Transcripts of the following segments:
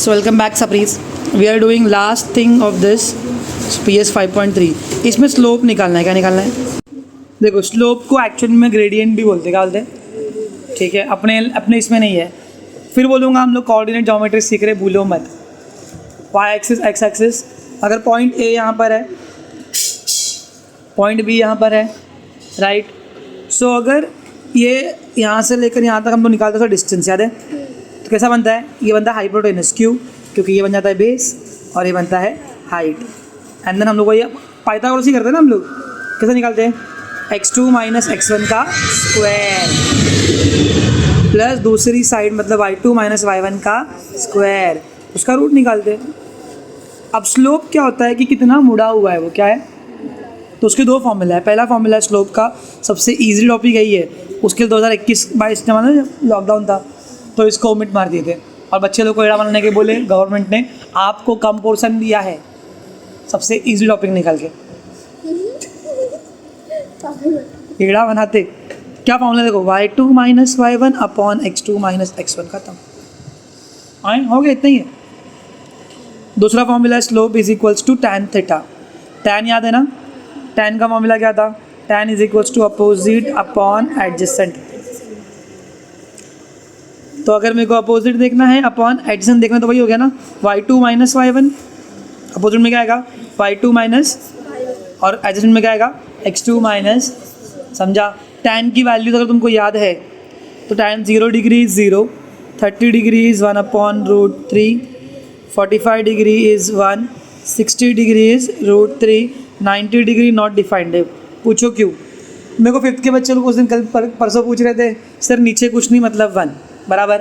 So welcome back Sapris. We are doing last thing of this PS 5.3. इसमें slope निकालना है. क्या निकालना है? देखो स्लोप को एक्चुअल में ग्रेडियंट भी बोलते हैं. ठीक है, अपने इसमें नहीं है. फिर बोलूँगा हम लोग कोऑर्डिनेट ज्योमेट्री सीख रहे, भूलो मत. वाई एक्सिस एक्स एक्सिस, अगर पॉइंट ए यहाँ पर है, पॉइंट बी यहाँ पर है, राइट. सो अगर ये यहाँ से लेकर यहाँ तक हम लोग निकालते हैं डिस्टेंस, याद है? तो कैसा बनता है? ये बनता है हाइपोटेनस. क्यों? क्योंकि ये बन जाता है बेस और ये बनता है हाइट. एंड देन हम लोग ये पाइथागोरस ही करते हैं ना हम लोग. कैसे निकालते हैं? x2 माइनस x1 का स्क्वायर प्लस दूसरी साइड मतलब y2 माइनस y1 का स्क्वायर, उसका रूट निकालते हैं. अब स्लोप क्या होता है कि कितना मुड़ा हुआ है वो, क्या है? तो उसके दो फॉर्मूला है. पहला फॉर्मूला है स्लोप का, सबसे इजी टॉपिक यही है. उसके 2021-22 में लॉकडाउन था तो इसको ओमिट मार दिए थे और बच्चे लोग को एड़ा बनाने के बोले गवर्नमेंट ने आपको कम पोर्शन दिया है सबसे इजी टॉपिक निकाल के. एड़ा बनाते क्या फॉर्मूला देखो, y2 minus y1 upon x2 minus x1 खत्म. आए हो गया, इतना ही है. दूसरा फॉर्मूला है slope is equals to tan theta. tan याद है ना? tan का फॉर्मूला क्या था? tan is equals to opposite upon adjacent. तो अगर मेरे को अपोजिट देखना है अपॉन एडजेसेंट देखना तो वही हो गया ना, y2 माइनस y1. अपोजिट में क्या आएगा? y2 माइनस, और एडजेसेंट में क्या आएगा? x2 minus. समझा? tan की वैल्यूज अगर तुमको याद है तो tan 0 degree is 0, 30 degree is 1 upon root 3, 45 degree is 1, 60 degree is root 3, 90 degree not defined. पूछो क्यों? मेरे को फिफ्थ के बच्चे लोग उस दिन कल परसों पूछ रहे थे सर नीचे कुछ नहीं मतलब 1 बराबर.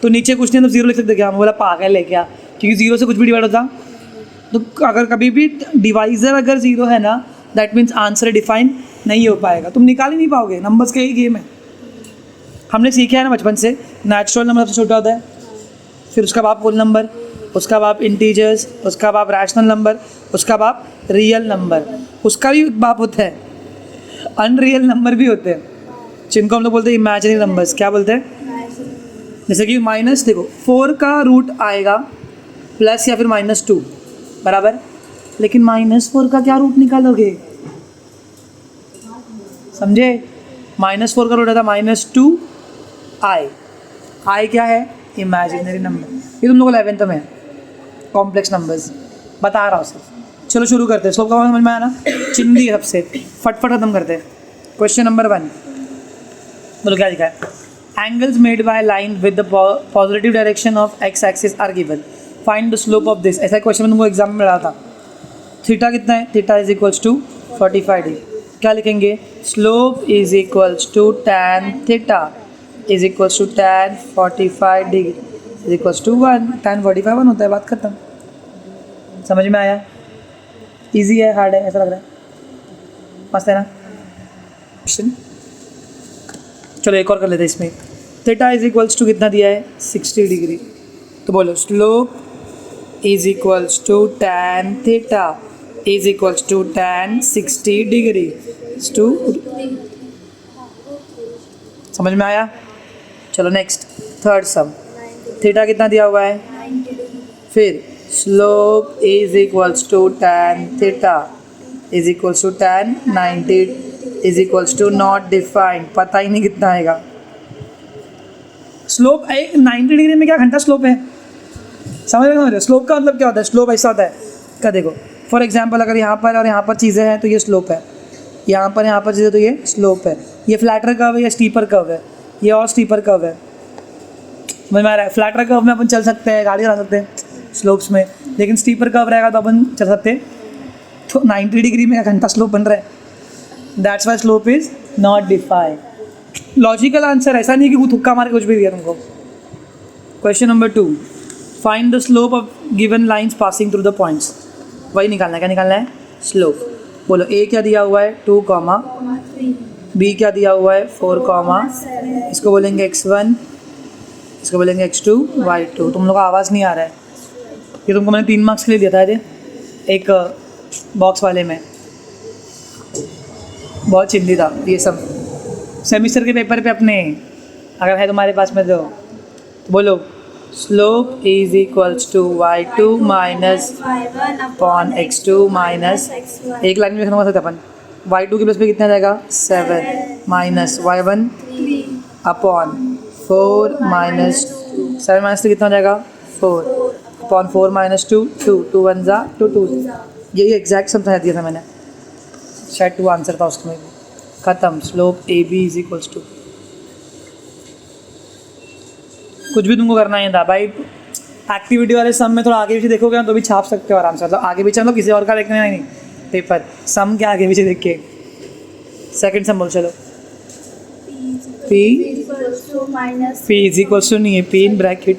तो नीचे कुछ नहीं तो 0 लिख सकते क्या? हम बोला पागल है क्या, क्योंकि 0 से कुछ भी डिवाइड होता. तो अगर कभी भी डिवाइज़र अगर 0 है ना, दैट मीन्स आंसर डिफाइन नहीं हो पाएगा. तुम निकाल ही नहीं पाओगे. नंबर्स का ही गेम है. हमने सीखा है ना बचपन से, नेचुरल नंबर सबसे छोटा होता है, फिर उसका बाप होल नंबर, उसका बाप इंटीजर्स, उसका बाप रैशनल नंबर, उसका बाप रियल नंबर, उसका भी बाप होता है अनरियल नंबर भी होते हैं, जिनको हम लोग बोलते हैं इमेजिनरी नंबर्स. क्या बोलते हैं? जैसे कि माइनस, देखो 4 का रूट आएगा प्लस या फिर -2 बराबर, लेकिन -4 का क्या रूट निकालोगे? समझे? -4 का रूट आता -2 आई क्या है? Imaginary number. ये तुम लोग 11th में कॉम्प्लेक्स नंबर्स बता रहा हूँ सिर्फ. चलो शुरू करते हैं. स्लोप का समझ में आया ना? चिंदी सबसे फटफट खत्म करते हैं. क्वेश्चन नंबर 1 बोलो क्या लिखा है? Angles made by line with the positive direction of X axis are given, find the slope of this. ऐसा क्वेश्चन तुमको एग्जाम में मिला था. थीटा कितना है? Theta is equals to 45 degree. क्या लिखेंगे? Slope is equals to tan theta is equals to tan 45 degree is equals to 1. tan 45 1 होता है, बात खत्म. समझ में आया? इजी है, हार्ड है, ऐसा लग रहा है? मस्त है ना क्वेश्चन. चलो एक और कर लेते हैं इसमें. थीटा इज इक्वल्स टू कितना दिया है? 60 डिग्री. तो बोलो slope is equals to tan theta is equals to tan 60 degree to. समझ में आया? चलो नेक्स्ट थर्ड सम. थीटा कितना दिया हुआ है? फिर slope is equals to tan theta is equals to tan 90 is equals to not defined. पता ही नहीं कितना आएगा. स्लोप 90 डिग्री में क्या घंटा स्लोप है? समझ रहे? स्लोप का मतलब क्या होता है? स्लोप ऐसा होता है क्या, देखो फॉर एग्जांपल अगर यहाँ पर और यहाँ पर चीज़ें हैं तो ये स्लोप है, यहाँ पर चीज़ें तो ये स्लोप है. ये फ्लैटर कर्व है या स्टीपर कर्व है? ये और स्टीपर कर्व है. समझ में आ रहा है? फ्लैटर कर्व में अपन चल सकते हैं, गाड़ी चला सकते हैं स्लोप्स में, लेकिन स्टीपर कर्व रहेगा तो अपन चल सकते हैं. तो 90 डिग्री में घंटा स्लोप बन रहा है. That's why slope is not defined. Logical answer, ऐसा नहीं कि तुक्का मार के कुछ भी दिया तुमको. Question number 2, find the slope of given lines passing through the points. वही निकालना है. क्या निकालना है? स्लोप. बोलो ए क्या दिया हुआ है? 2, बी क्या दिया हुआ है? 4, इसको बोलेंगे x1, इसको बोलेंगे x2, y2. तुम लोग का आवाज़ नहीं आ रहा है. ये तुमको मैंने 3 मार्क्स के लिए दिया था ये एक बॉक्स वाले में. बहुत चिंदी था ये सब. सेमिस्टर के पेपर पे अपने अगर है तुम्हारे पास में तो बोलो slope is equals to y2 minus upon x2 minus, एक लाइन में लिखना होगा अपन, y2 के प्लस पे कितना आ जाएगा 7 minus y1 upon 4 minus 7 minus 3 कितना हो जाएगा 4 अपॉन 4 माइनस 2 2 2 1 जा 2 2, यही एग्जैक्ट सम समझा दिया था मैंने, शायद 2 आंसर था उसमें भी। खत्म। Slope A B is equals to, कुछ भी तुमको करना ही था भाई। एक्टिविटी वाले सम में थोड़ा आगे पीछे देखोगे ना तो भी छाप सकते हो आराम से, मतलब आगे पीछे मतलब किसी और का देखना है नहीं पेपर, सम के आगे पीछे देख के। सेकंड सम बोल चलो। पी इज इक्वल्स टू नहीं है, पी इन ब्रैकेट,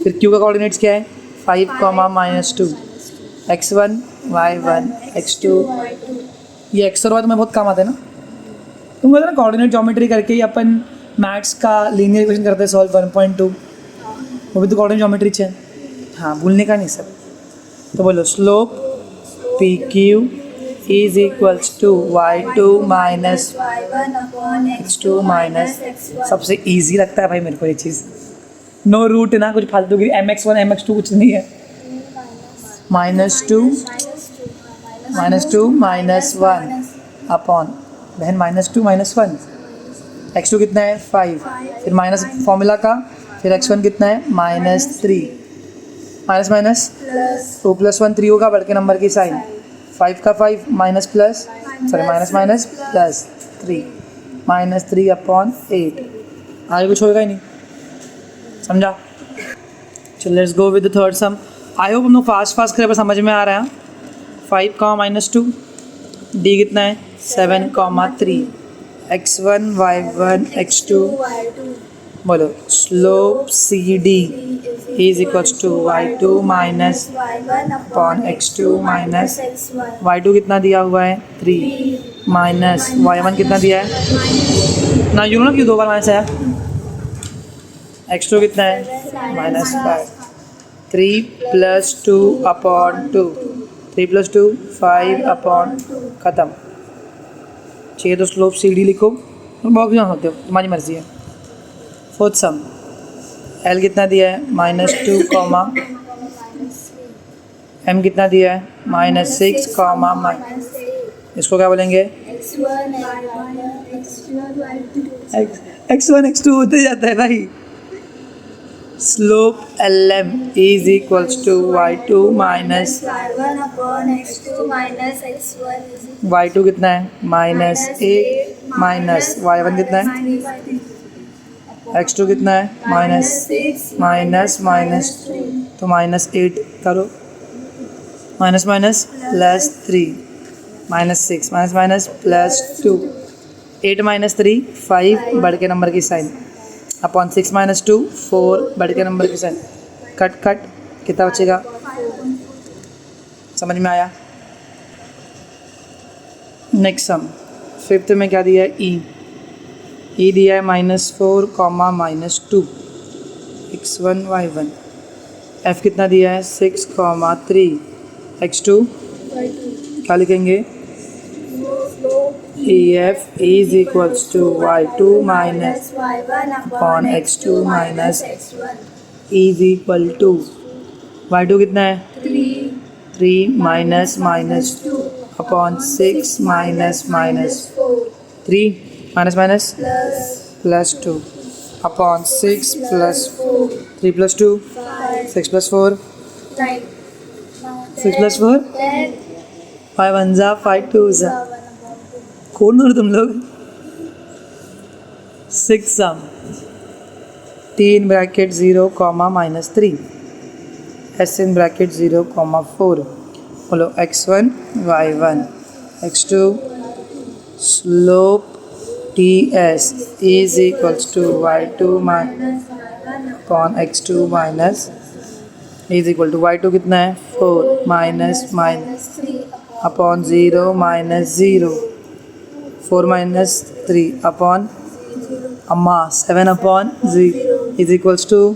फिर क्यू का कोऑर्डिनेट्स क्या है 5 माइनस 2 x1 y1 x2, ये x और y तुम्हें बहुत काम आते हैं ना, तुम कहते ना कोऑर्डिनेट ज्योमेट्री करके ही अपन मैथ्स का लीनियर इक्वेशन करते हैं सॉल्व 1.2, वो भी तो कोऑर्डिनेट ज्योमेट्री है। हाँ, भूलने का नहीं सब। तो बोलो slope P Q is equals to y2 minus x2 minus, सबसे इजी लगता है भाई मेरे को ये चीज़, नो रूट ना कुछ फालतू की, mx1 mx2 कुछ नहीं है, -2 माइनस 1 अपॉन बहन -2 माइनस 1, x2 कितना है 5, फिर माइनस फॉर्मूला का, फिर x1 कितना है -3, माइनस माइनस टू प्लस 1 3 होगा, बढ़ के नंबर की साइन, 5 का 5 minus plus sorry minus minus plus 3 -3 upon 8, आगे कुछ होएगा ही नहीं, समझा। चलो let's go with the third some. I hope हम लोग फास्ट करे पर समझ में आ रहा है। 5 -2, डी कितना है 7 3, x1 y1 x2, बोलो slope C D is equals to y2 minus upon x2 minus, y2 कितना दिया हुआ है 3 माइनस y1 कितना दिया है ना, यू नो क्यों 2 बार माइनस आया, x2 कितना है -5, 3 प्लस 2 अपॉन 2, 3 प्लस 2 5 अपॉन, ख़त्म। चाहिए तो स्लोप सी डी लिखो, बॉक्स में होते हो, तुम्हारी मर्जी है। फोर्थ सम, एल कितना दिया है -2 एम कितना दिया है -6 इसको क्या बोलेंगे x1 x2 होते जाता है भाई। Slope L M is equals to y2 minus y2 कितना है -8 माइनस y1 कितना है x2 कितना है माइनस तो -8 करो, माइनस प्लस 3 -6 माइनस प्लस 2, 8 -3 5 बढ़ के नंबर की साइन अपॉन 6 - 2 4 बढ़ के नंबर की साइन, कट कितना बचेगा, समझ में आया। नेक्स्ट सम, फिफ्थ में क्या दिया है ई दिया है -4 -2 x1 y1, f कितना दिया है 6 3 x2, क्या लिखेंगे EF is equals to y2 minus upon x2 minus is equal to y2 कितना है 3 minus upon 6 minus 3 minus plus 2 upon 6 plus 3 plus 2 6 plus 4 6 plus 4 5 1 जा 5 2 जा, कौन हो तुम लोग। 6 sum, 3 bracket 0 -3 s in bracket 0 4, बोलो x1 y1 x2, slope ts is equals to y2 upon x2 minus is equal to y2 कितना है 4 minus upon 0 -0 4 - 3 upon अम्मा 7 अपॉन 0 इज इक्वल्स टू,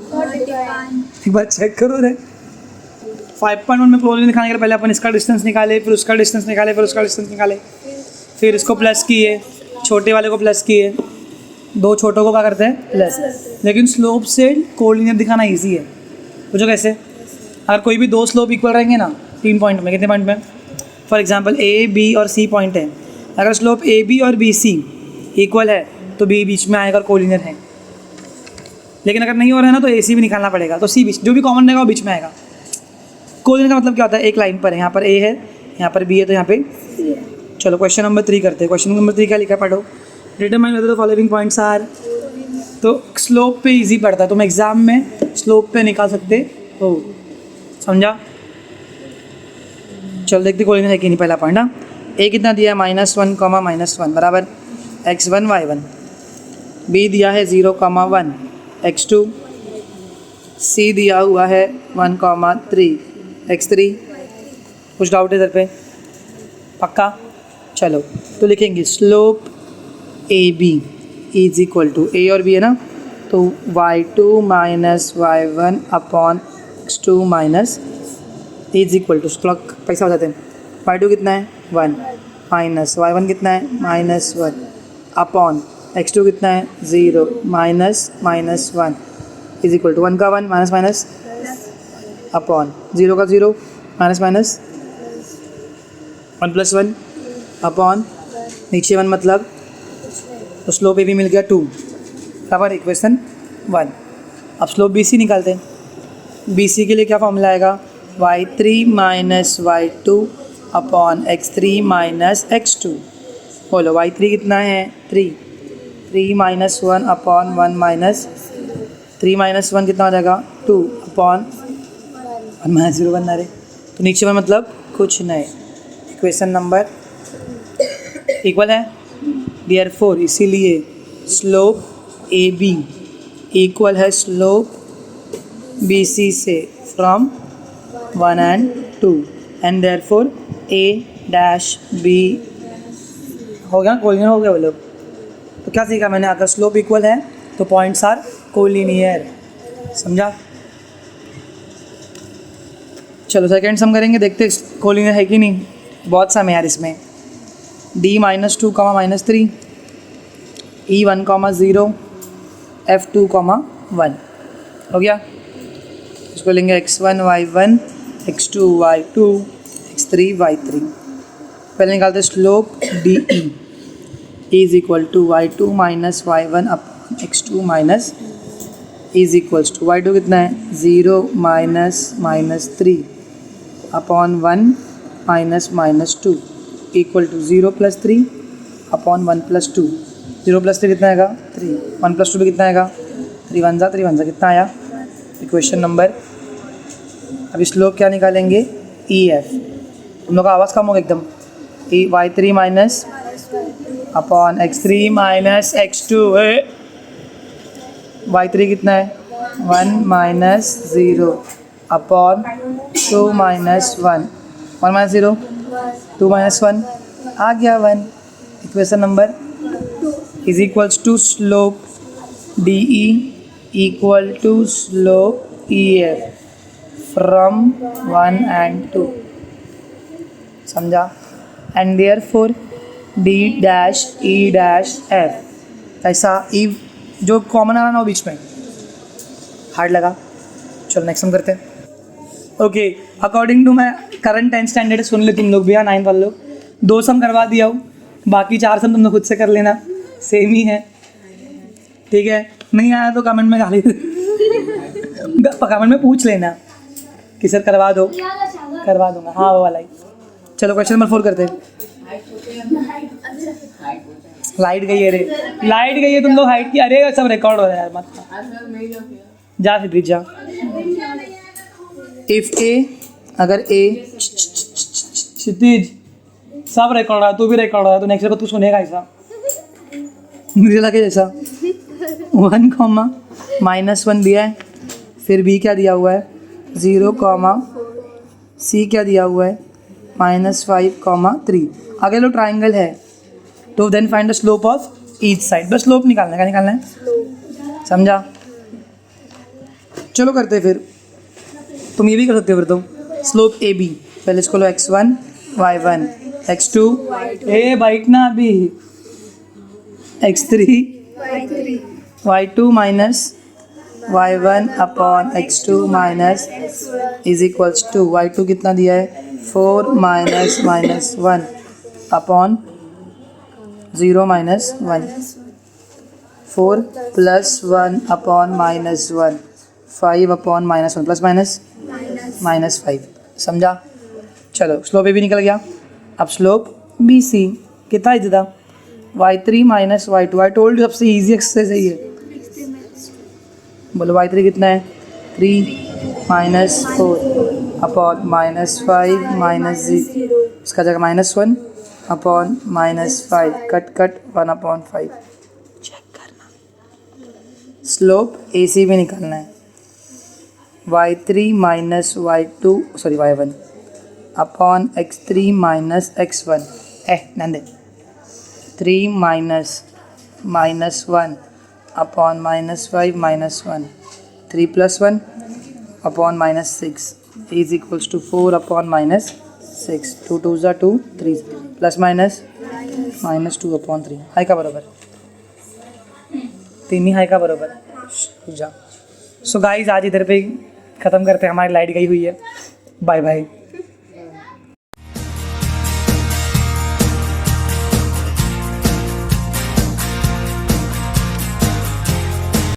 एक बार चेक करो रे। 5.1 में प्रोबेबिलिटी निकालने के पहले अपन इसका डिस्टेंस निकाले, फिर उसका डिस्टेंस निकाले, फिर उसका डिस्टेंस निकाले, फिर इसको प्लस किए, छोटे वाले को प्लस किए, दो छोटों को क्या करते हैं प्लस, लेकिन स्लोप से कोलिनियर दिखाना इजी है। पूछो कैसे? अगर कोई भी दो स्लोप इक्वल रहेंगे ना 3 पॉइंट में, कितने पॉइंट में? फॉर एग्जांपल ए बी और सी पॉइंट है, अगर स्लोप ए बी और बी सी इक्वल है तो बी बीच में आएगा और कोलिनियर है। लेकिन अगर नहीं हो रहा है ना तो ए सी भी निकालना पड़ेगा, तो सी बीच, जो भी कॉमन रहेगा वो बीच में आएगा। कोलिनियर का मतलब क्या होता है? एक लाइन पर है, यहाँ पर ए है, यहाँ पर बी है, तो यहाँ पे चलो क्वेश्चन नंबर 3 करते हैं। क्वेश्चन नंबर 3 क्या लिखा पढ़ो। Determine whether the following points are, तो स्लोप पे इजी पड़ता है, तुम एग्जाम में स्लोप पे निकाल सकते हो, समझा? चलो देखते कोलिनियर है कि नहीं। पहला पॉइंट, हाँ, ए कितना दिया है? -1, -1 बराबर x1 y1। बी दिया है 0, 1 x2। सी दिया हुआ है 1, 3 x3। कुछ डाउट है इधर पे? पक्का? चलो तो लिखेंगे slope A B is equal to, A और बी है ना, तो y2 minus y1 upon x2 minus is equal to, पैसा हो जाते हैं, y2 कितना है 1 माइनस y1 कितना है -1 अपॉन x2 कितना है 0 -1 इज इक्वल टू 1 का 1 माइनस अपॉन 0 का 0 माइनस 1 + 1 अपॉन नीचे 1 मतलब, तो स्लोप ए भी मिल गया 2 बराबर इक्वेशन 1। अब स्लोप बी सी निकालते हैं। बी सी के लिए क्या फॉर्मूला आएगा? y3 minus y2 upon x3 minus x2। बोलो y3 कितना है 3 माइनस 1 अपॉन 1 माइनस 3 माइनस 1 कितना हो जाएगा 2 अपॉन 1 माइनस 0 बनना रहे, तो नीचे में मतलब कुछ नहीं। इक्वेशन नंबर इक्वल है, देयरफॉर इसीलिए स्लोप ए बी इक्वल है स्लोप बी सी से from 1 and 2 and therefore A dash B हो गया, कोलिनियर हो गया वो लोग। तो क्या सीखा मैंने? अगर स्लोप इक्वल है तो पॉइंट्स आर कोलिनियर, समझा? चलो सेकेंड सम करेंगे, देखते कोलिनियर है कि नहीं। बहुत सम है यार इसमें। D -2, -3 E1, 0 F2, 1 हो गया। इसको लेंगे x1 y1 x2 y2 x3 y3। पहले निकालते slope DE is equal to y2 minus y1 upon x2 minus is equals to y2 कितना है 0 -3 अपॉन 1 -2 इक्वल टू 0 + 3 अपॉन 1 + 2। 0 + 3 कितना आएगा 3, 1 + 2 भी कितना आएगा 3 1 जा कितना आया? Equation number. अभी स्लोप क्या निकालेंगे? EF। तुम लोग का आवाज़ कम होगा एकदम। y3 minus upon x3 minus x2 है। y3 कितना है 1 - 0 अपॉन 2 - 1 1 - 0 2 - 1 आ गया 1। Equation number is equals to slope DE equal to slope EF from 1 and 2, समझा? And therefore D dash E dash F, ऐसा E जो कॉमन आ रहा ना वो बीच में हार्ड लगा। चलो नेक्स्ट हम करते हैं। Okay, according to my current 10th standard, सुन ले तुम लोग भी, 9th वाले लोग, 2 सम करवा दिया हूँ, बाकी 4 सम तुम लोग खुद से कर लेना, सेम ही है, ठीक है? नहीं आया तो कमेंट में गाली कमेंट में पूछ लेना कि सर करवा दो, करवा दूंगा, हाँ वो वाला ही। चलो क्वेश्चन नंबर 4 करते हैं। लाइट गई है रे, लाइट गई है, तुम लोग हाइट की, अरे सब रिकॉर्ड हो रहा है यार, मत जा फिर जा। इफ ए, अगर ए क्षितिज सब रिकॉर्ड है, तू भी रिकॉर्ड है, तो नेक्स्ट को तू सुनेगा ऐसा मुझे लगे जैसा 1, -1 दिया है, फिर बी क्या दिया हुआ है 0, सी क्या दिया हुआ है -5, 3। अगर लो ट्राइंगल है तो then find the slope of each side. बस स्लोप निकालना है, क्या निकालना है, समझा? चलो करते फिर, तुम ये भी कर सकते हो फिर। तो स्लोप ए बी, पहले इसको लो x1 y1 x2 ए बैठना अभी x3 y2 minus y1 upon x2 minus is equals to y2 कितना दिया है 4 minus minus 1 upon 0 minus 1 4 plus 1 upon minus 1 5 upon minus 1 plus minus 5 समझा। चलो स्लोप ए भी निकल गया। अब स्लोप बी सी कितना इधर था y3 minus y2 I told you सबसे ईजी एक्सरसाइज है ये। बोलो y3 कितना है 3 माइनस 4 अपॉन माइनस 5 माइनस 0 इसका जगह minus 1 upon minus 5 cut 1 upon 5 check करना। स्लोप ए सी भी निकालना है y3 minus y2 sorry y1 upon x3 minus x1 नंदे 3 minus 1 upon minus 5 minus 1 3 plus 1 upon minus 6 is equals to 4 upon minus 6 2 2 ज़ा 2 3 plus minus 2 upon 3 high का बराबर 3 high का बराबर जा। सो गाइज आज इधर पे ख़त्म करते हैं, हमारी लाइट गई हुई है। Bye bye.